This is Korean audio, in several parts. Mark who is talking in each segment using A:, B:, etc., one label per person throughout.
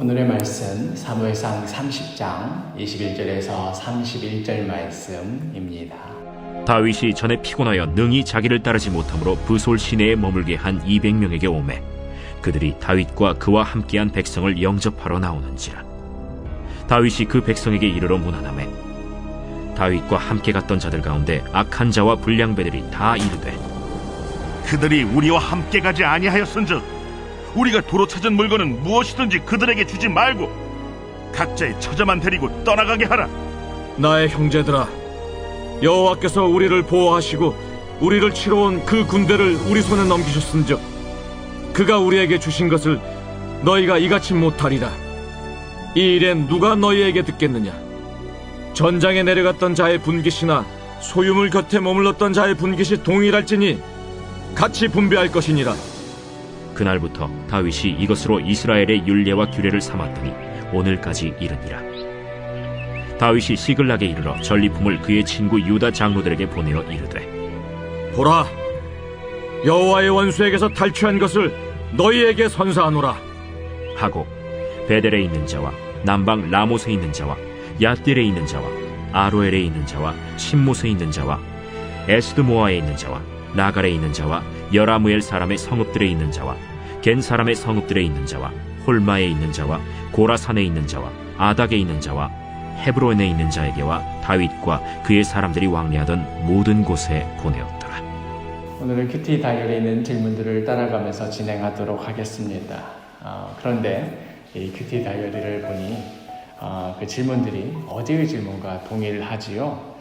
A: 오늘의 말씀 사무엘상 30장 21절에서 31절 말씀입니다.
B: 다윗이 전에 피곤하여 능히 자기를 따르지 못함으로 브솔 시내에 머물게 한 200명에게 오매 그들이 다윗과 그와 함께한 백성을 영접하러 나오는지라. 다윗이 그 백성에게 이르러 문안하매 다윗과 함께 갔던 자들 가운데 악한 자와 불량배들이 다 이르되
C: 그들이 우리와 함께 가지 아니하였은즉 우리가 도로 찾은 물건은 무엇이든지 그들에게 주지 말고 각자의 처자만 데리고 떠나가게 하라.
D: 나의 형제들아, 여호와께서 우리를 보호하시고 우리를 치러 온 그 군대를 우리 손에 넘기셨은즉 그가 우리에게 주신 것을 너희가 이같이 못하리라. 이 일엔 누가 너희에게 듣겠느냐? 전장에 내려갔던 자의 분깃이나 소유물 곁에 머물렀던 자의 분깃이 동일할지니 같이 분배할 것이니라.
B: 그날부터 다윗이 이것으로 이스라엘의 율례와 규례를 삼았더니 오늘까지 이르니라. 다윗이 시글락에 이르러 전리품을 그의 친구 유다 장로들에게 보내어 이르되
D: 보라, 여호와의 원수에게서 탈취한 것을 너희에게 선사하노라
B: 하고 베델에 있는 자와 남방 라못에 있는 자와 얏딜에 있는 자와 아로엘에 있는 자와 신못에 있는 자와 에스드모아에 있는 자와 나갈에 있는 자와 여라무엘 사람의 성읍들에 있는 자와 겐 사람의 성읍들에 있는 자와 홀마에 있는 자와 고라산에 있는 자와 아닥에 있는 자와 헤브론에 있는 자에게와 다윗과 그의 사람들이 왕래하던 모든 곳에 보내었더라.
A: 오늘은 큐티 다이어리에 있는 질문들을 따라가면서 진행하도록 하겠습니다. 그런데 이 큐티 다이어리를 보니 그 질문들이 어디의 질문과 동일하지요?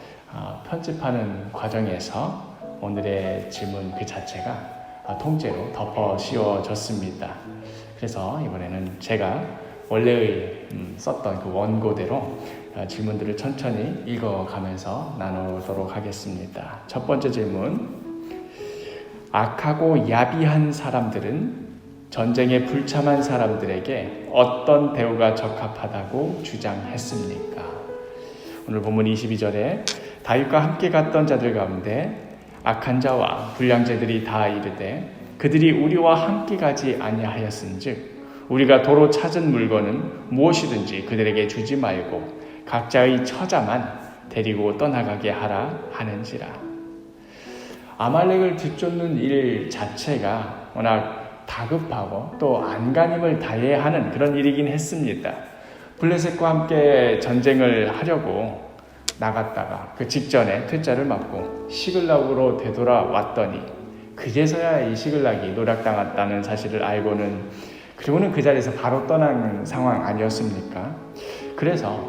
A: 편집하는 과정에서 오늘의 질문 그 자체가 통째로 덮어 씌워졌습니다. 그래서 이번에는 제가 원래의 썼던 그 원고대로 질문들을 천천히 읽어가면서 나누도록 하겠습니다. 첫 번째 질문. 악하고 야비한 사람들은 전쟁에 불참한 사람들에게 어떤 대우가 적합하다고 주장했습니까? 오늘 본문 22절에 다윗과 함께 갔던 자들 가운데 악한 자와 불량자들이 다 이르되 그들이 우리와 함께 가지 아니하였은즉 우리가 도로 찾은 물건은 무엇이든지 그들에게 주지 말고 각자의 처자만 데리고 떠나가게 하라 하는지라. 아말렉을 뒤쫓는 일 자체가 워낙 다급하고 또 안간힘을 다해야 하는 그런 일이긴 했습니다. 블레셋과 함께 전쟁을 하려고 나갔다가 그 직전에 퇴짜를 맞고 시글락으로 되돌아왔더니 그제서야 이 시글락이 노략당했다는 사실을 알고는 그리고는 그 자리에서 바로 떠난 상황 아니었습니까? 그래서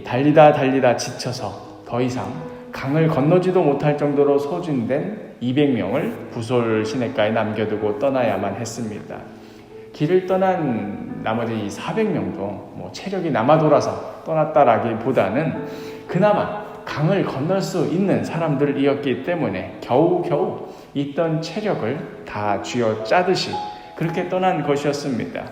A: 달리다 지쳐서 더 이상 강을 건너지도 못할 정도로 소진된 200명을 부솔 시내가에 남겨두고 떠나야만 했습니다. 길을 떠난 나머지 400명도 체력이 남아 돌아서 떠났다라기보다는 그나마 강을 건널 수 있는 사람들이었기 때문에 겨우겨우 있던 체력을 다 쥐어짜듯이 그렇게 떠난 것이었습니다.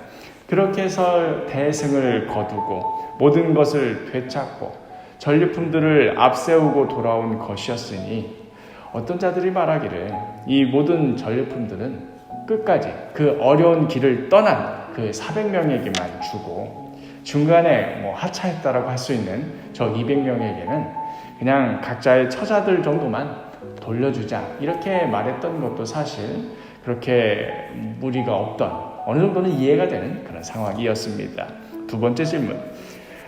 A: 그렇게 해서 대승을 거두고 모든 것을 되찾고 전리품들을 앞세우고 돌아온 것이었으니 어떤 자들이 말하기를 이 모든 전리품들은 끝까지 그 어려운 길을 떠난 그 400명에게만 주고 중간에 하차했다라고 할 수 있는 저 200명에게는 그냥 각자의 처자들 정도만 돌려주자 이렇게 말했던 것도 사실 그렇게 무리가 없던 어느 정도는 이해가 되는 그런 상황이었습니다. 두 번째 질문.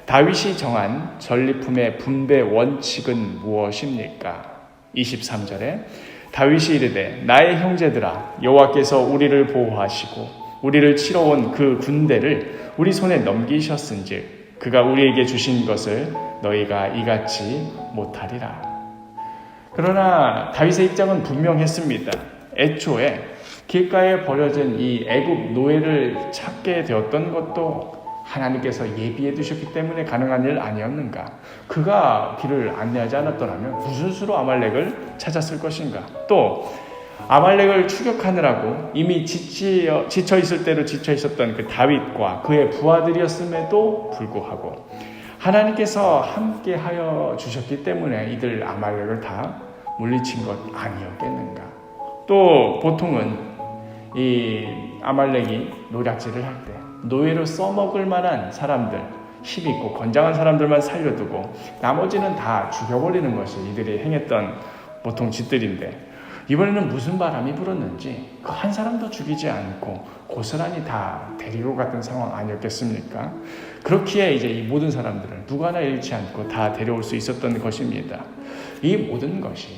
A: 다윗이 정한 전리품의 분배 원칙은 무엇입니까? 23절에 다윗이 이르되 나의 형제들아 여호와께서 우리를 보호하시고 우리를 치러 온 그 군대를 우리 손에 넘기셨은즉 그가 우리에게 주신 것을 너희가 이같이 못하리라. 그러나 다윗의 입장은 분명했습니다. 애초에 길가에 버려진 이 애굽 노예를 찾게 되었던 것도 하나님께서 예비해 두셨기 때문에 가능한 일 아니었는가? 그가 길을 안내하지 않았더라면 무슨 수로 아말렉을 찾았을 것인가? 또 아말렉을 추격하느라고 이미 지쳐 있을 대로 지쳐 있었던 그 다윗과 그의 부하들이었음에도 불구하고 하나님께서 함께 하여 주셨기 때문에 이들 아말렉을 다 물리친 것 아니었겠는가? 또 보통은 이 아말렉이 노략질을 할 때 노예로 써먹을 만한 사람들, 힘있고 건장한 사람들만 살려두고 나머지는 다 죽여버리는 것이 이들이 행했던 보통 짓들인데, 이번에는 무슨 바람이 불었는지 그 한 사람도 죽이지 않고 고스란히 다 데리고 갔던 상황 아니었겠습니까? 그렇기에 이제 이 모든 사람들을 누구 하나 잃지 않고 다 데려올 수 있었던 것입니다. 이 모든 것이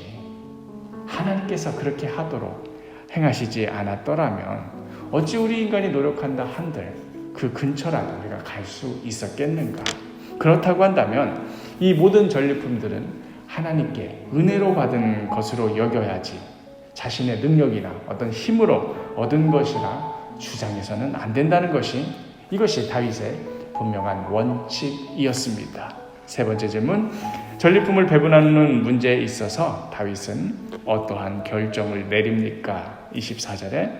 A: 하나님께서 그렇게 하도록 행하시지 않았더라면 어찌 우리 인간이 노력한다 한들 그 근처라도 우리가 갈 수 있었겠는가? 그렇다고 한다면 이 모든 전리품들은 하나님께 은혜로 받은 것으로 여겨야지 자신의 능력이나 어떤 힘으로 얻은 것이라 주장해서는 안 된다는 것이, 이것이 다윗의 분명한 원칙이었습니다. 세 번째 질문, 전리품을 배분하는 문제에 있어서 다윗은 어떠한 결정을 내립니까? 24절에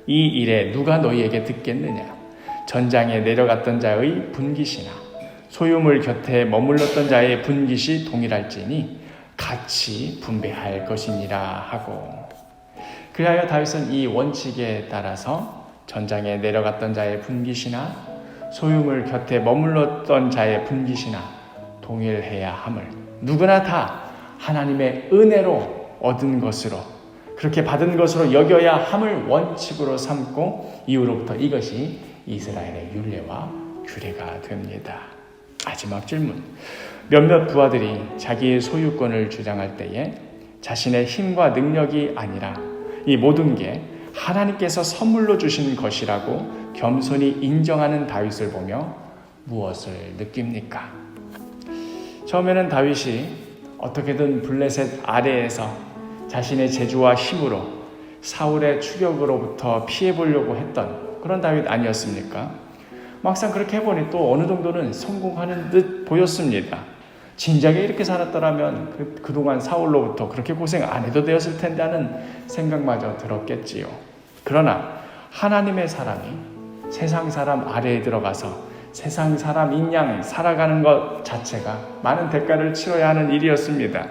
A: 이 일에 누가 너희에게 듣겠느냐? 전장에 내려갔던 자의 분깃이나 소유물 곁에 머물렀던 자의 분깃이 동일할지니 같이 분배할 것이니라 하고, 그리하여 다윗은 이 원칙에 따라서 전장에 내려갔던 자의 분깃이나 소유물 곁에 머물렀던 자의 분깃이나 동일해야 함을 누구나 다 하나님의 은혜로 얻은 것으로, 그렇게 받은 것으로 여겨야 함을 원칙으로 삼고 이후로부터 이것이 이스라엘의 율례와 규례가 됩니다. 마지막 질문, 몇몇 부하들이 자기의 소유권을 주장할 때에 자신의 힘과 능력이 아니라 이 모든 게 하나님께서 선물로 주신 것이라고 겸손히 인정하는 다윗을 보며 무엇을 느낍니까? 처음에는 다윗이 어떻게든 블레셋 아래에서 자신의 재주와 힘으로 사울의 추격으로부터 피해보려고 했던 그런 다윗 아니었습니까? 막상 그렇게 해보니 또 어느 정도는 성공하는 듯 보였습니다. 진작에 이렇게 살았더라면 그동안 사울로부터 그렇게 고생 안 해도 되었을 텐데 하는 생각마저 들었겠지요. 그러나 하나님의 사람이 세상 사람 아래에 들어가서 세상 사람인 양 살아가는 것 자체가 많은 대가를 치러야 하는 일이었습니다.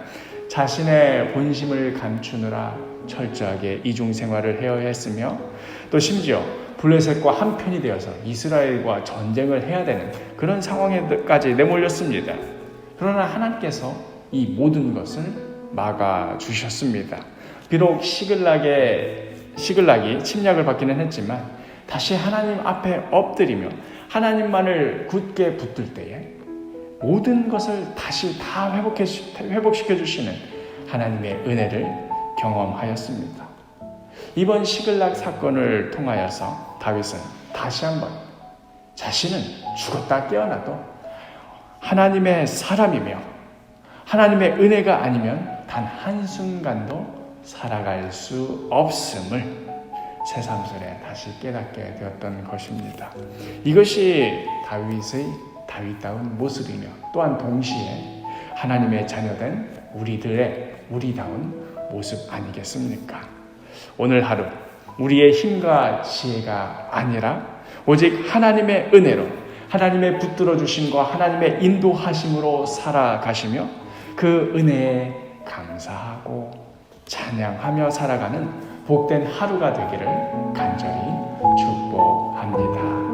A: 자신의 본심을 감추느라 철저하게 이중생활을 해야 했으며, 또 심지어 블레셋과 한편이 되어서 이스라엘과 전쟁을 해야 되는 그런 상황에까지 내몰렸습니다. 그러나 하나님께서 이 모든 것을 막아주셨습니다. 비록 시글락이 침략을 받기는 했지만 다시 하나님 앞에 엎드리며 하나님만을 굳게 붙들 때에 모든 것을 다시 다 회복시켜 주시는 하나님의 은혜를 경험하였습니다. 이번 시글락 사건을 통하여서 다윗은 다시 한번 자신은 죽었다 깨어나도 하나님의 사람이며 하나님의 은혜가 아니면 단 한순간도 살아갈 수 없음을 새삼스레 다시 깨닫게 되었던 것입니다. 이것이 다윗의 다윗다운 모습이며 또한 동시에 하나님의 자녀된 우리다운 모습 아니겠습니까? 오늘 하루 우리의 힘과 지혜가 아니라 오직 하나님의 은혜로, 하나님의 붙들어 주심과 하나님의 인도하심으로 살아가시며 그 은혜에 감사하고 찬양하며 살아가는 복된 하루가 되기를 간절히 축복합니다.